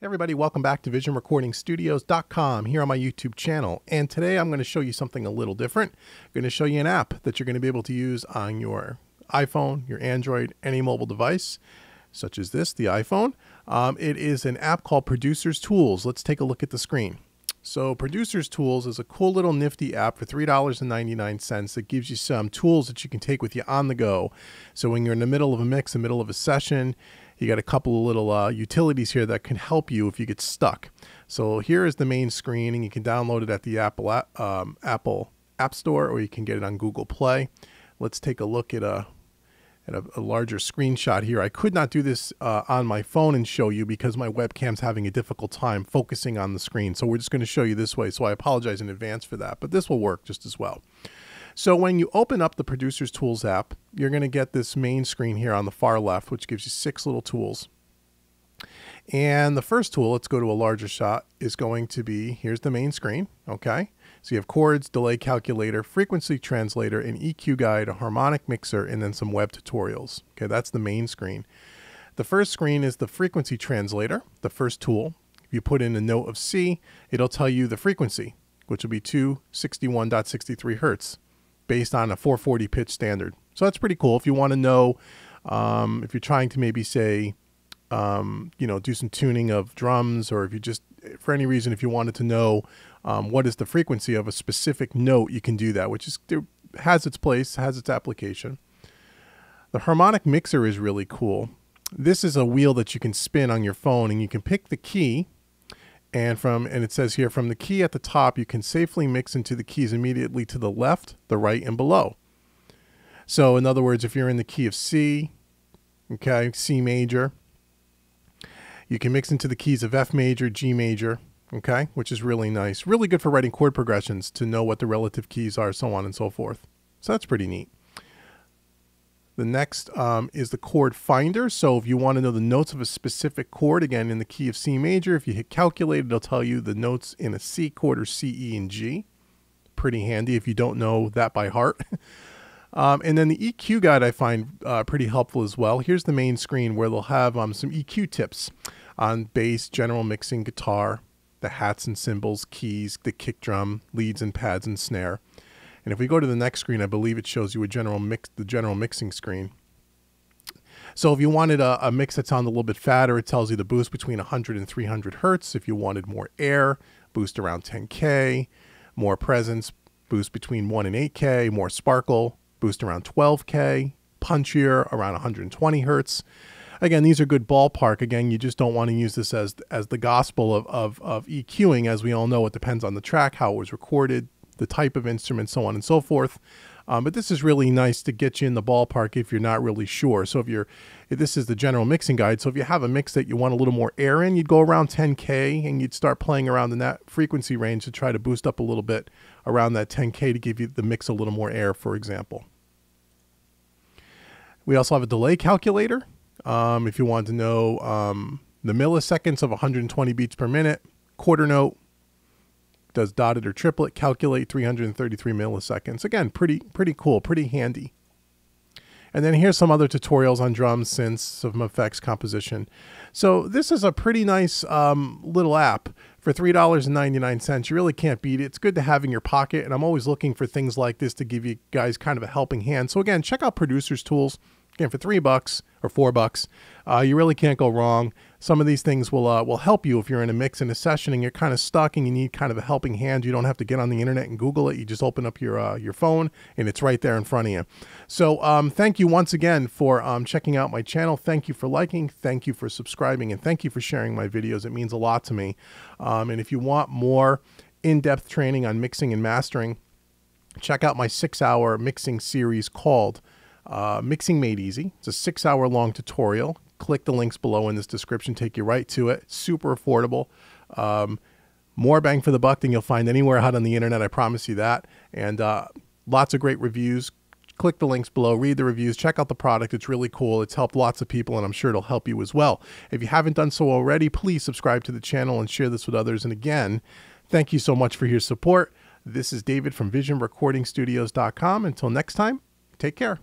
Hey everybody, welcome back to VisionRecordingStudios.com here on my YouTube channel. And today I'm going to show you something a little different. I'm going to show you an app that you're going to be able to use on your iPhone, your Android, any mobile device, such as this, the iPhone. It is an app called Producers Tools. Let's take a look at the screen. So Producers Tools is a cool little nifty app for $3.99 that gives you some tools that you can take with you on the go. So when you're in the middle of a mix, in the middle of a session, you got a couple of little utilities here that can help you if you get stuck. So here is the main screen, and you can download it at the Apple App Store, or you can get it on Google Play. Let's take a look at a larger screenshot here. I could not do this on my phone and show you because my webcam's having a difficult time focusing on the screen. So we're just going to show you this way. So I apologize in advance for that, but this will work just as well. So when you open up the Producers Tools app, you're going to get this main screen here on the far left, which gives you 6 little tools. And the first tool, let's go to a larger shot, is going to be, here's the main screen, okay? So you have chords, delay calculator, frequency translator, an EQ guide, a harmonic mixer, and then some web tutorials. Okay, that's the main screen. The first screen is the frequency translator, the first tool. If you put in a note of C, it'll tell you the frequency, which will be 261.63 hertz, based on a 440 pitch standard. So that's pretty cool. If you want to know, if you're trying to maybe say, do some tuning of drums, or if you just, for any reason, if you wanted to know what is the frequency of a specific note, you can do that, which is, has its place, has its application. The harmonic mixer is really cool. This is a wheel that you can spin on your phone, and you can pick the key, and it says here, from the key at the top, you can safely mix into the keys immediately to the left, the right, and below. So in other words, if you're in the key of C, okay, C major, you can mix into the keys of F major, G major, okay, which is really nice. Really good for writing chord progressions to know what the relative keys are, so on and so forth. So that's pretty neat. The next is the chord finder. So if you want to know the notes of a specific chord, again, in the key of C major, if you hit calculate, it'll tell you the notes in a C chord or C, E, and G. Pretty handy if you don't know that by heart. And then the EQ guide I find pretty helpful as well. Here's the main screen where they'll have some EQ tips on bass, general mixing, guitar, the hats and cymbals, keys, the kick drum, leads and pads and snare. And if we go to the next screen, I believe it shows you the general mixing screen. So if you wanted a mix that sounded a little bit fatter, it tells you the boost between 100 and 300 hertz. If you wanted more air, boost around 10K, more presence, boost between 1 and 8K, more sparkle, boost around 12K, punchier around 120 hertz. Again, these are good ballpark. Again, you just don't want to use this as the gospel of EQing. As we all know, it depends on the track, how it was recorded, the type of instrument, so on and so forth. But this is really nice to get you in the ballpark if you're not really sure. So if this is the general mixing guide. So if you have a mix that you want a little more air in, you'd go around 10K and you'd start playing around in that frequency range to try to boost up a little bit around that 10K to give you the mix a little more air, for example. We also have a delay calculator. If you want to know the milliseconds of 120 beats per minute, quarter note, does dotted or triplet, calculate 333 milliseconds. Again, pretty cool, pretty handy. And then here's some other tutorials on drums, synths, some effects, composition. So this is a pretty nice little app for $3.99. You really can't beat it. It's good to have in your pocket, and I'm always looking for things like this to give you guys kind of a helping hand. So again, check out Producers Tools. Again, for $3 or $4, you really can't go wrong. Some of these things will help you if you're in a mix in a session and you're kind of stuck and you need kind of a helping hand. You don't have to get on the internet and Google it. You just open up your phone and it's right there in front of you. So thank you once again for checking out my channel. Thank you for liking. Thank you for subscribing, and thank you for sharing my videos. It means a lot to me. And if you want more in-depth training on mixing and mastering, check out my 6-hour mixing series called Mixing Made Easy. It's a 6-hour long tutorial. Click the links below in this description, take you right to it. Super affordable. More bang for the buck than you'll find anywhere out on the internet, I promise you that. And lots of great reviews. Click the links below, read the reviews, check out the product. It's really cool. It's helped lots of people, and I'm sure it'll help you as well. If you haven't done so already, please subscribe to the channel and share this with others. And again, thank you so much for your support. This is David from VisionRecordingStudios.com. Until next time, take care.